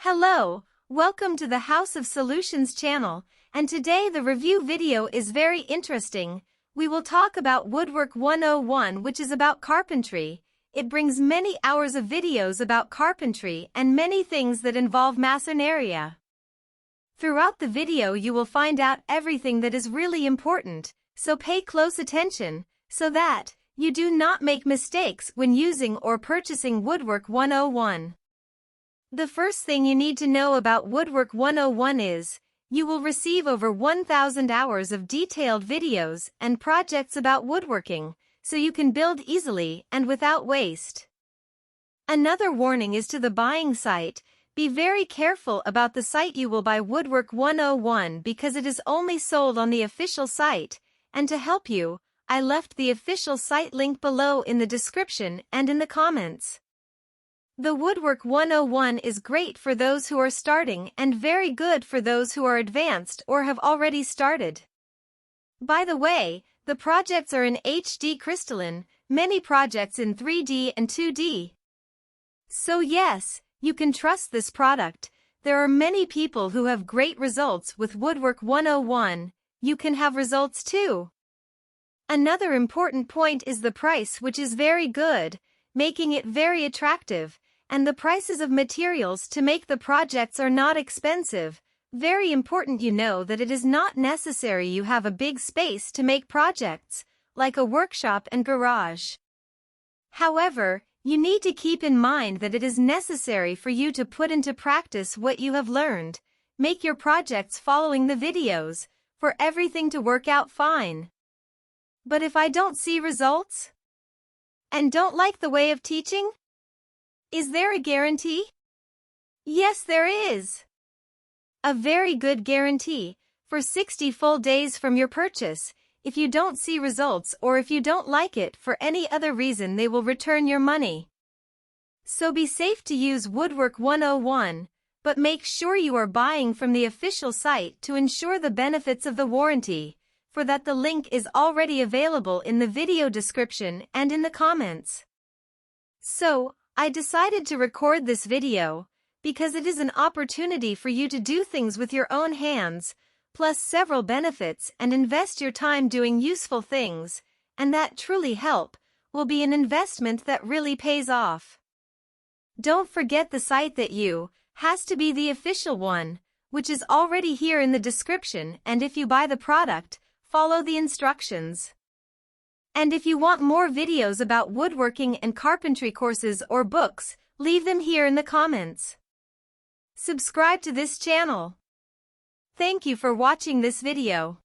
Hello, welcome to the House of Solutions channel, and today the review video is very interesting. We will talk about Woodwork 101, which is about carpentry. It brings many hours of videos about carpentry and many things that involve masoneria. Throughout the video you will find out everything that is really important, so pay close attention, so that you do not make mistakes when using or purchasing Woodwork 101. The first thing you need to know about Woodwork 101 is, you will receive over 1,000 hours of detailed videos and projects about woodworking, so you can build easily and without waste. Another warning is to the buying site. Be very careful about the site you will buy Woodwork 101 because it is only sold on the official site, and to help you, I left the official site link below in the description and in the comments. The Woodwork 101 is great for those who are starting and very good for those who are advanced or have already started. By the way, the projects are in HD crystalline, many projects in 3D and 2D. So yes, you can trust this product. There are many people who have great results with Woodwork 101. You can have results too. Another important point is the price, which is very good, making it very attractive. And the prices of materials to make the projects are not expensive. Very important you know that it is not necessary you have a big space to make projects, like a workshop and garage. However, you need to keep in mind that it is necessary for you to put into practice what you have learned. Make your projects following the videos, for everything to work out fine. But if I don't see results? And don't like the way of teaching? Is there a guarantee? Yes, there is. A very good guarantee, for 60 full days from your purchase. If you don't see results or if you don't like it for any other reason, they will return your money. So be safe to use Woodwork 101, but make sure you are buying from the official site to ensure the benefits of the warranty, for that the link is already available in the video description and in the comments. So, I decided to record this video, because it is an opportunity for you to do things with your own hands, plus several benefits, and invest your time doing useful things, and that truly help, will be an investment that really pays off. Don't forget the site that you, has to be the official one, which is already here in the description, and if you buy the product, follow the instructions. And if you want more videos about woodworking and carpentry courses or books, leave them here in the comments. Subscribe to this channel. Thank you for watching this video.